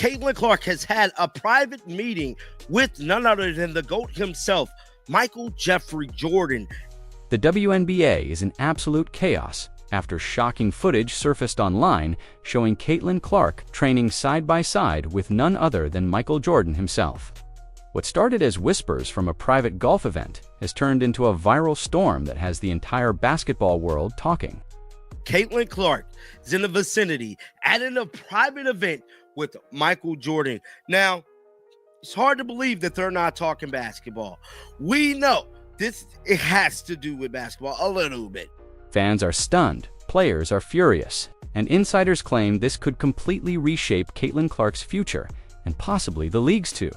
Caitlin Clark has had a private meeting with none other than the GOAT himself, Michael Jeffrey Jordan. The WNBA is in absolute chaos after shocking footage surfaced online showing Caitlin Clark training side by side with none other than Michael Jordan himself. What started as whispers from a private golf event has turned into a viral storm that has the entire basketball world talking. Caitlin Clark is in the vicinity at a private event with Michael Jordan. Now, it's hard to believe that they're not talking basketball. We know it has to do with basketball a little bit. Fans are stunned, players are furious, and insiders claim this could completely reshape Caitlin Clark's future and possibly the league's too.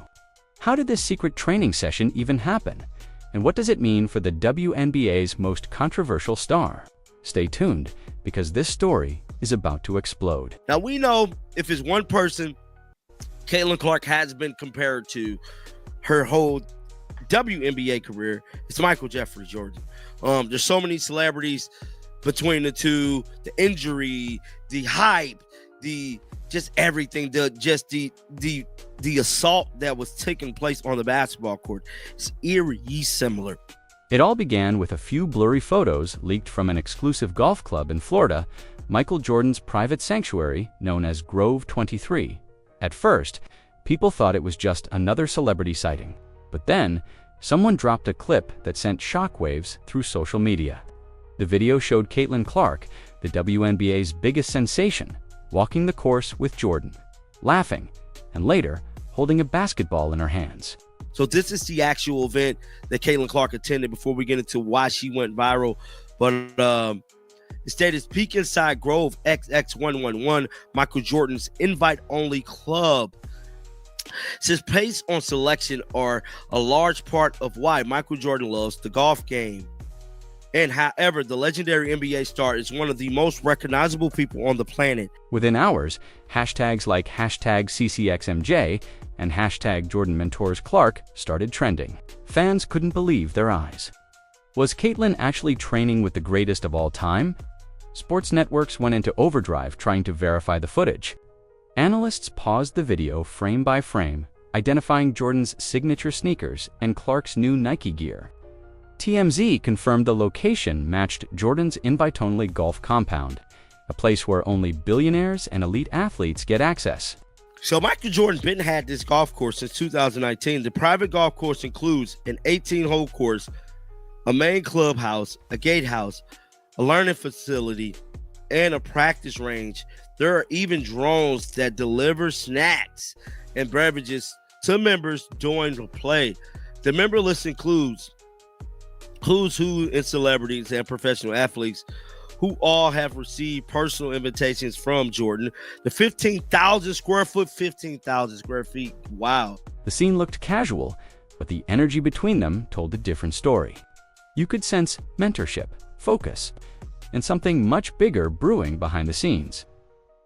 How did this secret training session even happen? And what does it mean for the WNBA's most controversial star? Stay tuned, because this story is about to explode. Now, we know if it's one person Caitlin Clark has been compared to her whole WNBA career, it's Michael Jeffrey Jordan. There's so many celebrities between the two, the injury, the hype, just everything, the assault that was taking place on the basketball court is eerie similar. It all began with a few blurry photos leaked from an exclusive golf club in Florida, Michael Jordan's private sanctuary known as Grove 23. At first, people thought it was just another celebrity sighting, but then someone dropped a clip that sent shockwaves through social media. The video showed Caitlin Clark, the WNBA's biggest sensation, walking the course with Jordan, laughing, and later holding a basketball in her hands. So this is the actual event that Caitlin Clark attended before we get into why she went viral. But it stated Peek Inside Grove XX111, Michael Jordan's invite-only club. Says pace on selection are a large part of why Michael Jordan loves the golf game. And however, the legendary NBA star is one of the most recognizable people on the planet. Within hours, hashtags like #CCXMJ and #JordanMentorsClark started trending. Fans couldn't believe their eyes. Was Caitlin actually training with the greatest of all time? Sports networks went into overdrive trying to verify the footage. Analysts paused the video frame by frame, identifying Jordan's signature sneakers and Clark's new Nike gear. TMZ confirmed the location matched Jordan's invite-only golf compound, a place where only billionaires and elite athletes get access. So Michael Jordan's been had this golf course since 2019. The private golf course includes an 18-hole course, a main clubhouse, a gatehouse, a learning facility, and a practice range. There are even drones that deliver snacks and beverages to members during the play. The member list includes who's who in celebrities and professional athletes who all have received personal invitations from Jordan. The 15,000 square feet. Wow. The scene looked casual, but the energy between them told a different story. You could sense mentorship, focus, and something much bigger brewing behind the scenes.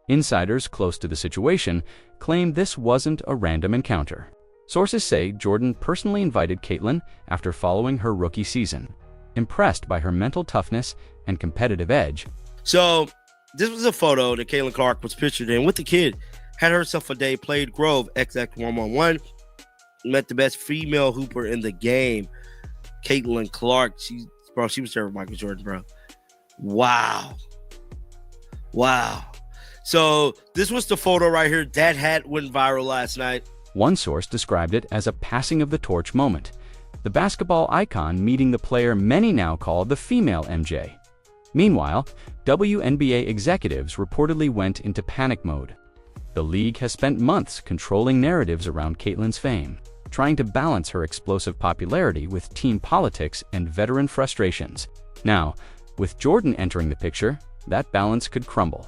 Insiders close to the situation claim this wasn't a random encounter. Sources say Jordan personally invited Caitlin after following her rookie season, impressed by her mental toughness and competitive edge. So this was a photo that Caitlin Clark was pictured in with the kid. Had herself a day, played Grove XX111, met the best female hooper in the game, Caitlin Clark. She was there with Michael Jordan, bro. Wow. So this was the photo right here. That hat went viral last night. One source described it as a passing of the torch moment, the basketball icon meeting the player many now call the female MJ. Meanwhile, WNBA executives reportedly went into panic mode. The league has spent months controlling narratives around Caitlin's fame, trying to balance her explosive popularity with team politics and veteran frustrations. Now, with Jordan entering the picture, that balance could crumble.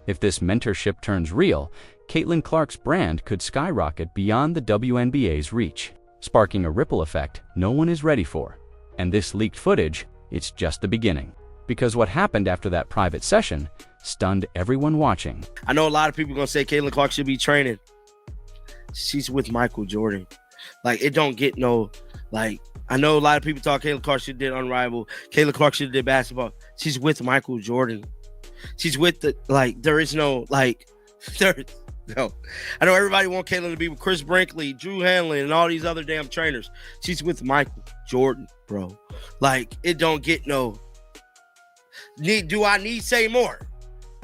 If this mentorship turns real, Caitlin Clark's brand could skyrocket beyond the WNBA's reach, sparking a ripple effect no one is ready for. And this leaked footage, it's just the beginning. Because what happened after that private session stunned everyone watching. I know a lot of people are going to say Caitlin Clark should be training. She's with Michael Jordan. Like, it don't get no, like, I know a lot of people thought Caitlin Clark should have did Unrivaled. Caitlin Clark should have did basketball. She's with Michael Jordan. She's with the, like, there is no, like, No. I know everybody want Caitlin to be with Chris Brinkley, Drew Hanley, and all these other damn trainers. She's with Michael Jordan, bro. Like, it don't get no... Do I need to say more?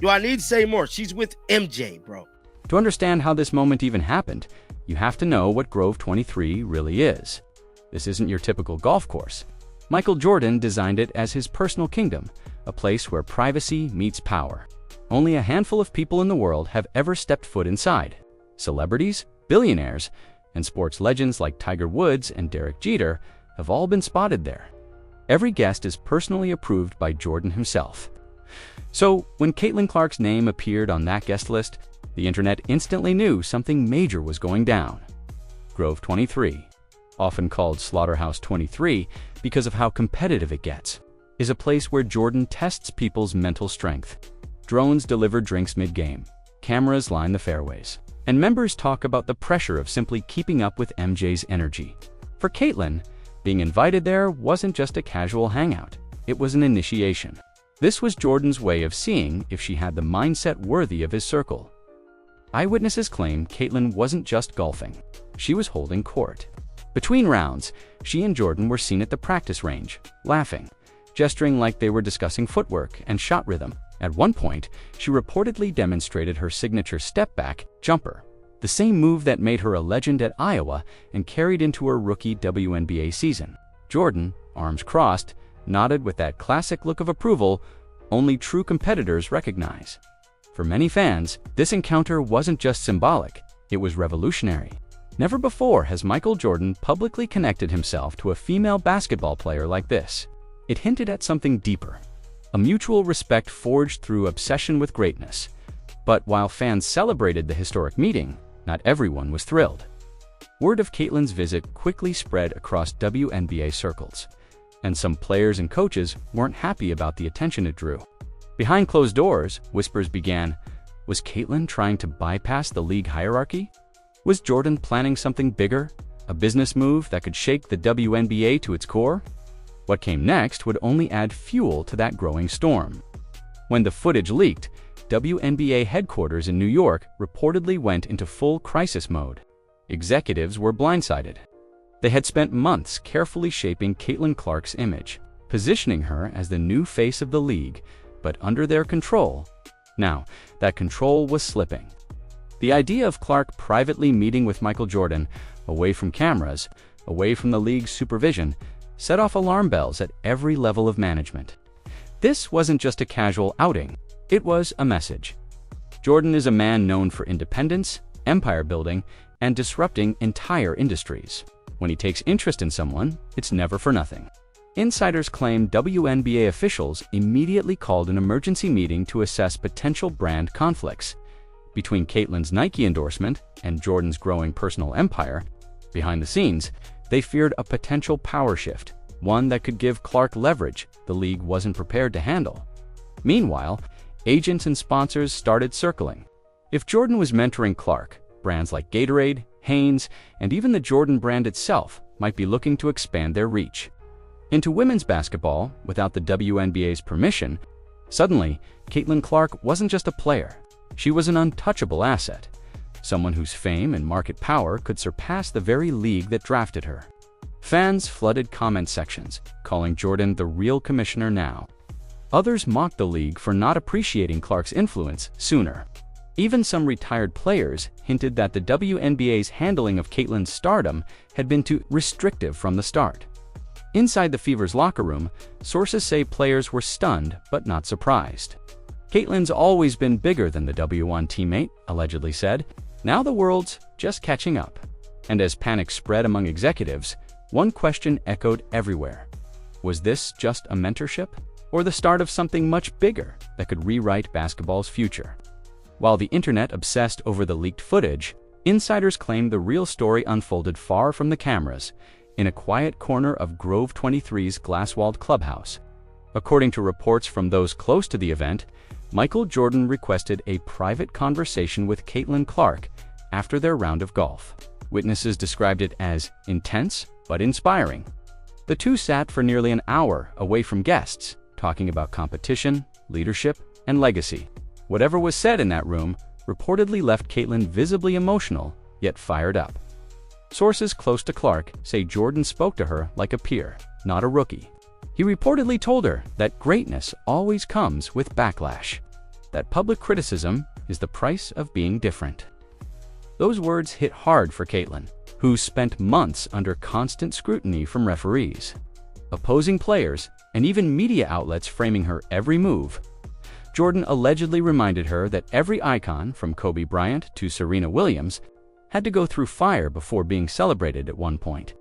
Do I need to say more? She's with MJ, bro. To understand how this moment even happened, you have to know what Grove 23 really is. This isn't your typical golf course. Michael Jordan designed it as his personal kingdom, a place where privacy meets power. Only a handful of people in the world have ever stepped foot inside. Celebrities, billionaires, and sports legends like Tiger Woods and Derek Jeter have all been spotted there. Every guest is personally approved by Jordan himself. So, when Caitlin Clark's name appeared on that guest list, the internet instantly knew something major was going down. Grove 23, often called Slaughterhouse 23 because of how competitive it gets, is a place where Jordan tests people's mental strength. Drones deliver drinks mid-game, cameras line the fairways, and members talk about the pressure of simply keeping up with MJ's energy. For Caitlin, being invited there wasn't just a casual hangout, it was an initiation. This was Jordan's way of seeing if she had the mindset worthy of his circle. Eyewitnesses claim Caitlin wasn't just golfing, she was holding court. Between rounds, she and Jordan were seen at the practice range, laughing, gesturing like they were discussing footwork and shot rhythm. At one point, she reportedly demonstrated her signature step-back jumper, the same move that made her a legend at Iowa and carried into her rookie WNBA season. Jordan, arms crossed, nodded with that classic look of approval only true competitors recognize. For many fans, this encounter wasn't just symbolic, it was revolutionary. Never before has Michael Jordan publicly connected himself to a female basketball player like this. It hinted at something deeper, a mutual respect forged through obsession with greatness. But while fans celebrated the historic meeting, not everyone was thrilled. Word of Caitlin's visit quickly spread across WNBA circles, and some players and coaches weren't happy about the attention it drew. Behind closed doors, whispers began. Was Caitlin trying to bypass the league hierarchy? Was Jordan planning something bigger, a business move that could shake the WNBA to its core? What came next would only add fuel to that growing storm. When the footage leaked, WNBA headquarters in New York reportedly went into full crisis mode. Executives were blindsided. They had spent months carefully shaping Caitlin Clark's image, positioning her as the new face of the league, but under their control. Now, that control was slipping. The idea of Clark privately meeting with Michael Jordan, away from cameras, away from the league's supervision, set off alarm bells at every level of management. This wasn't just a casual outing, it was a message. Jordan is a man known for independence, empire building, and disrupting entire industries. When he takes interest in someone, it's never for nothing. Insiders claim WNBA officials immediately called an emergency meeting to assess potential brand conflicts. Between Caitlin's Nike endorsement and Jordan's growing personal empire, behind the scenes, they feared a potential power shift, one that could give Clark leverage the league wasn't prepared to handle. Meanwhile, agents and sponsors started circling. If Jordan was mentoring Clark, brands like Gatorade, Hanes, and even the Jordan brand itself might be looking to expand their reach into women's basketball without the WNBA's permission. Suddenly, Caitlin Clark wasn't just a player. She was an untouchable asset, someone whose fame and market power could surpass the very league that drafted her. Fans flooded comment sections, calling Jordan the real commissioner now. Others mocked the league for not appreciating Clark's influence sooner. Even some retired players hinted that the WNBA's handling of Caitlin's stardom had been too restrictive from the start. Inside the Fever's locker room, sources say players were stunned but not surprised. Caitlin's always been bigger than the W1 teammate, allegedly said. Now the world's just catching up. And as panic spread among executives, one question echoed everywhere. Was this just a mentorship, or the start of something much bigger that could rewrite basketball's future? While the internet obsessed over the leaked footage, insiders claimed the real story unfolded far from the cameras, in a quiet corner of Grove 23's glass-walled clubhouse. According to reports from those close to the event, Michael Jordan requested a private conversation with Caitlin Clark after their round of golf. Witnesses described it as intense but inspiring. The two sat for nearly an hour away from guests, talking about competition, leadership, and legacy. Whatever was said in that room reportedly left Caitlin visibly emotional, yet fired up. Sources close to Clark say Jordan spoke to her like a peer, not a rookie. He reportedly told her that greatness always comes with backlash, that public criticism is the price of being different. Those words hit hard for Caitlin, who spent months under constant scrutiny from referees, opposing players, and even media outlets framing her every move. Jordan allegedly reminded her that every icon, from Kobe Bryant to Serena Williams, had to go through fire before being celebrated at one point.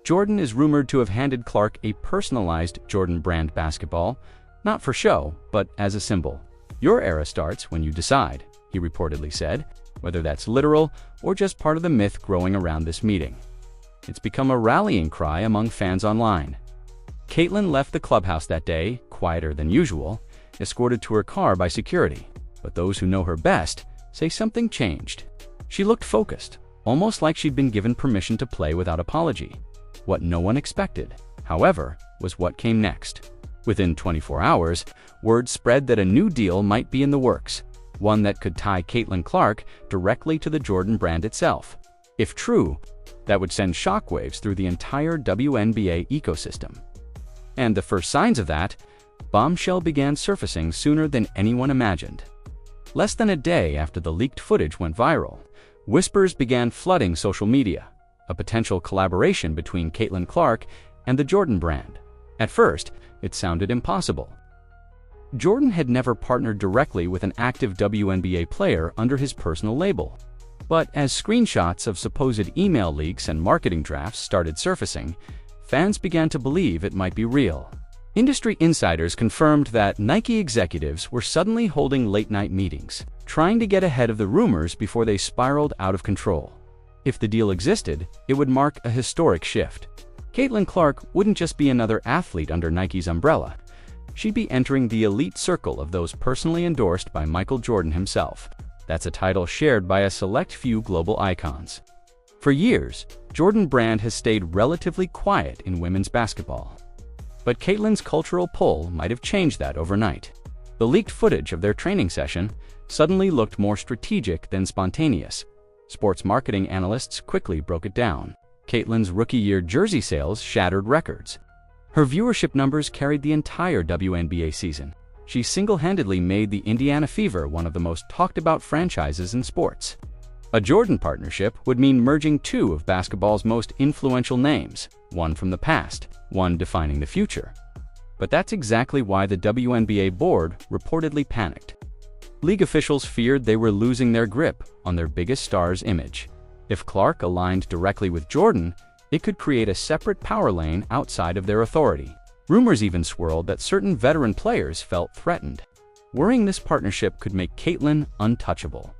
Jordan is rumored to have handed Clark a personalized Jordan brand basketball, not for show, but as a symbol. "Your era starts when you decide," he reportedly said, whether that's literal or just part of the myth growing around this meeting. It's become a rallying cry among fans online. Caitlin left the clubhouse that day, quieter than usual, escorted to her car by security. But those who know her best say something changed. She looked focused, almost like she'd been given permission to play without apology. What no one expected, however, was what came next. Within 24 hours, word spread that a new deal might be in the works, one that could tie Caitlin Clark directly to the Jordan brand itself. If true, that would send shockwaves through the entire WNBA ecosystem. And the first signs of that bombshell began surfacing sooner than anyone imagined. Less than a day after the leaked footage went viral, whispers began flooding social media, a potential collaboration between Caitlin Clark and the Jordan brand. At first, it sounded impossible. Jordan had never partnered directly with an active WNBA player under his personal label. But as screenshots of supposed email leaks and marketing drafts started surfacing, fans began to believe it might be real. Industry insiders confirmed that Nike executives were suddenly holding late-night meetings, trying to get ahead of the rumors before they spiraled out of control. If the deal existed, it would mark a historic shift. Caitlin Clark wouldn't just be another athlete under Nike's umbrella. She'd be entering the elite circle of those personally endorsed by Michael Jordan himself. That's a title shared by a select few global icons. For years, Jordan brand has stayed relatively quiet in women's basketball. But Caitlin's cultural pull might have changed that overnight. The leaked footage of their training session suddenly looked more strategic than spontaneous. Sports marketing analysts quickly broke it down. Caitlin's rookie-year jersey sales shattered records. Her viewership numbers carried the entire WNBA season. She single-handedly made the Indiana Fever one of the most talked-about franchises in sports. A Jordan partnership would mean merging two of basketball's most influential names, one from the past, one defining the future. But that's exactly why the WNBA board reportedly panicked. League officials feared they were losing their grip on their biggest star's image. If Clark aligned directly with Jordan, it could create a separate power lane outside of their authority. Rumors even swirled that certain veteran players felt threatened, worrying this partnership could make Caitlin untouchable.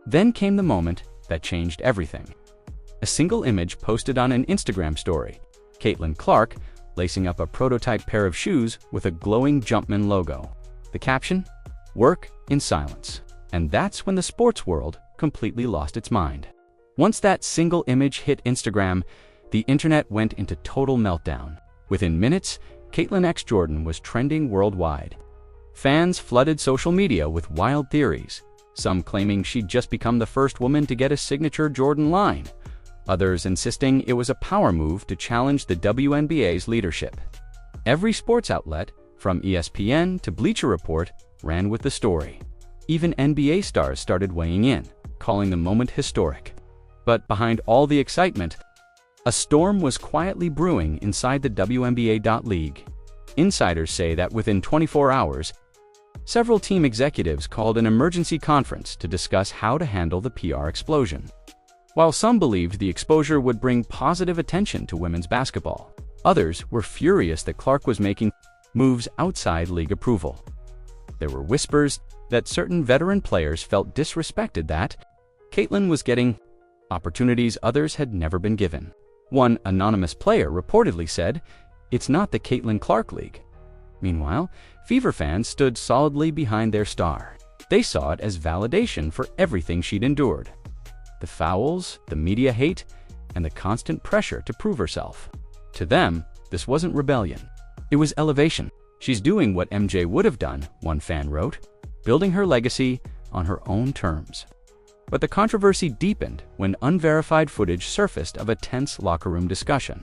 Then came the moment that changed everything. A single image posted on an Instagram story. Caitlin Clark lacing up a prototype pair of shoes with a glowing Jumpman logo. The caption? "Work in silence." And that's when the sports world completely lost its mind. Once that single image hit Instagram, the internet went into total meltdown. Within minutes, Caitlin x Jordan was trending worldwide. Fans flooded social media with wild theories, some claiming she'd just become the first woman to get a signature Jordan line, others insisting it was a power move to challenge the WNBA's leadership. Every sports outlet, from ESPN to Bleacher Report, ran with the story. Even NBA stars started weighing in, calling the moment historic. But behind all the excitement, a storm was quietly brewing inside the WNBA.league. Insiders say that within 24 hours, several team executives called an emergency conference to discuss how to handle the PR explosion. While some believed the exposure would bring positive attention to women's basketball, others were furious that Clark was making moves outside league approval. There were whispers that certain veteran players felt disrespected, that Caitlin was getting opportunities others had never been given. One anonymous player reportedly said, "It's not the Caitlin Clark League." Meanwhile, Fever fans stood solidly behind their star. They saw it as validation for everything she'd endured. The fouls, the media hate, and the constant pressure to prove herself. To them, this wasn't rebellion. It was elevation. "She's doing what MJ would have done," one fan wrote, "building her legacy on her own terms. But the controversy deepened when unverified footage surfaced of a tense locker room discussion,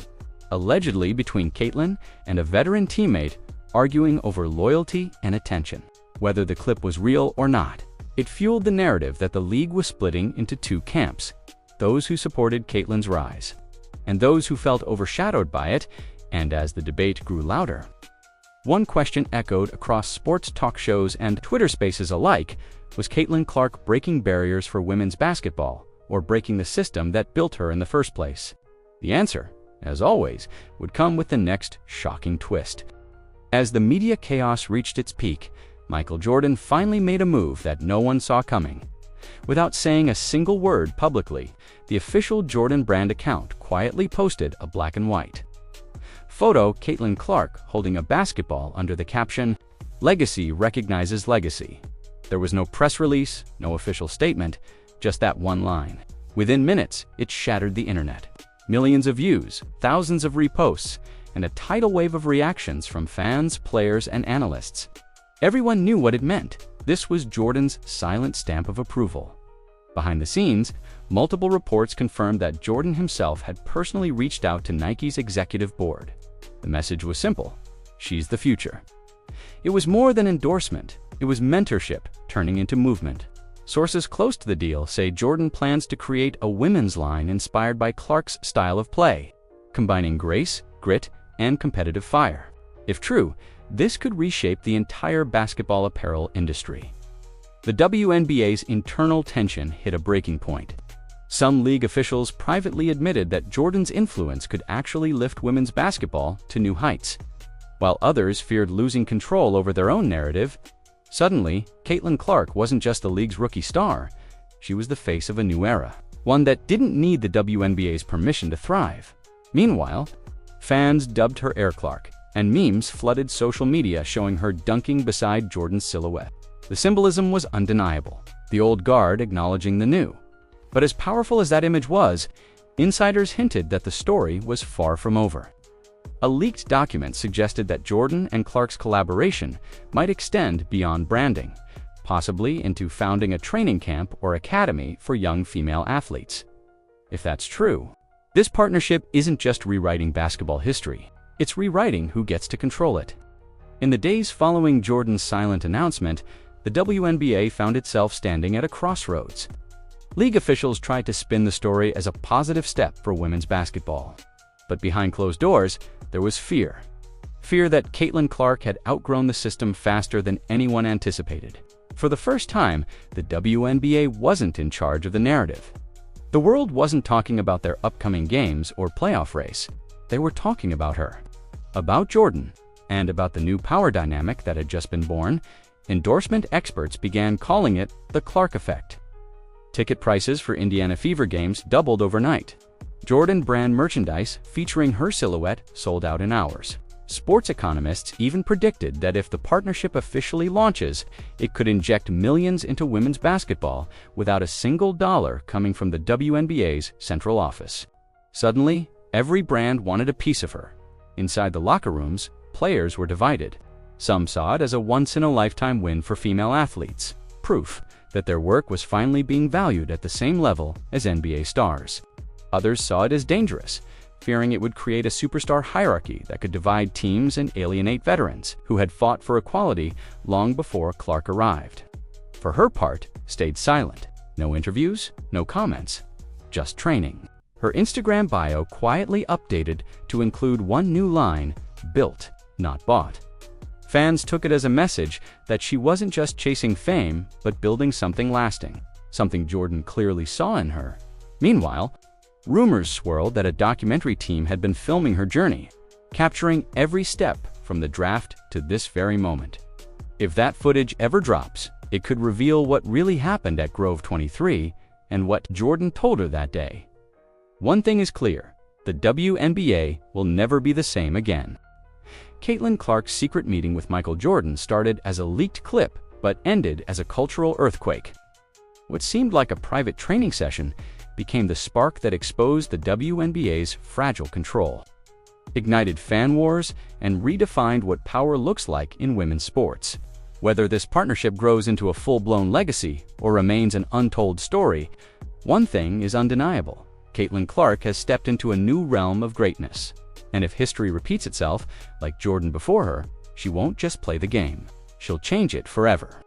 allegedly between Caitlin and a veteran teammate arguing over loyalty and attention. Whether the clip was real or not, it fueled the narrative that the league was splitting into two camps: those who supported Caitlin's rise, and those who felt overshadowed by it. And as the debate grew louder, one question echoed across sports talk shows and Twitter spaces alike: was Caitlin Clark breaking barriers for women's basketball, or breaking the system that built her in the first place? The answer, as always, would come with the next shocking twist. As the media chaos reached its peak, Michael Jordan finally made a move that no one saw coming. Without saying a single word publicly, the official Jordan Brand account quietly posted a black and white photo: Caitlin Clark holding a basketball under the caption, "Legacy recognizes legacy." There was no press release, no official statement, just that one line. Within minutes, it shattered the internet. Millions of views, thousands of reposts, and a tidal wave of reactions from fans, players, and analysts. Everyone knew what it meant. This was Jordan's silent stamp of approval. Behind the scenes, multiple reports confirmed that Jordan himself had personally reached out to Nike's executive board. The message was simple: she's the future. It was more than endorsement. It was mentorship turning into movement. Sources close to the deal say Jordan plans to create a women's line inspired by Clark's style of play, combining grace, grit, and competitive fire. If true, this could reshape the entire basketball apparel industry. The WNBA's internal tension hit a breaking point. Some league officials privately admitted that Jordan's influence could actually lift women's basketball to new heights, while others feared losing control over their own narrative. Suddenly, Caitlin Clark wasn't just the league's rookie star, she was the face of a new era, one that didn't need the WNBA's permission to thrive. Meanwhile, fans dubbed her Air Clark, and memes flooded social media showing her dunking beside Jordan's silhouette. The symbolism was undeniable, the old guard acknowledging the new. But as powerful as that image was, insiders hinted that the story was far from over. A leaked document suggested that Jordan and Clark's collaboration might extend beyond branding, possibly into founding a training camp or academy for young female athletes. If that's true, this partnership isn't just rewriting basketball history, it's rewriting who gets to control it. In the days following Jordan's silent announcement, the WNBA found itself standing at a crossroads. League officials tried to spin the story as a positive step for women's basketball. But behind closed doors, there was fear. Fear that Caitlin Clark had outgrown the system faster than anyone anticipated. For the first time, the WNBA wasn't in charge of the narrative. The world wasn't talking about their upcoming games or playoff race. They were talking about her, about Jordan, and about the new power dynamic that had just been born. Endorsement experts began calling it the Clark effect. Ticket prices for Indiana Fever games doubled overnight. Jordan brand merchandise featuring her silhouette sold out in hours. Sports economists even predicted that if the partnership officially launches, it could inject millions into women's basketball without a single dollar coming from the WNBA's central office. Suddenly, every brand wanted a piece of her. Inside the locker rooms, players were divided. Some saw it as a once-in-a-lifetime win for female athletes, proof that their work was finally being valued at the same level as NBA stars. Others saw it as dangerous, fearing it would create a superstar hierarchy that could divide teams and alienate veterans who had fought for equality long before Clark arrived. For her part, stayed silent. No interviews, no comments, just training. Her Instagram bio quietly updated to include one new line: built, not bought. Fans took it as a message that she wasn't just chasing fame, but building something lasting, something Jordan clearly saw in her. Meanwhile, rumors swirled that a documentary team had been filming her journey, capturing every step from the draft to this very moment. If that footage ever drops, it could reveal what really happened at Grove 23 and what Jordan told her that day. One thing is clear: the WNBA will never be the same again. Caitlin Clark's secret meeting with Michael Jordan started as a leaked clip, but ended as a cultural earthquake. What seemed like a private training session became the spark that exposed the WNBA's fragile control, ignited fan wars, and redefined what power looks like in women's sports. Whether this partnership grows into a full-blown legacy or remains an untold story, one thing is undeniable. Caitlin Clark has stepped into a new realm of greatness. And if history repeats itself, like Jordan before her, she won't just play the game. She'll change it forever.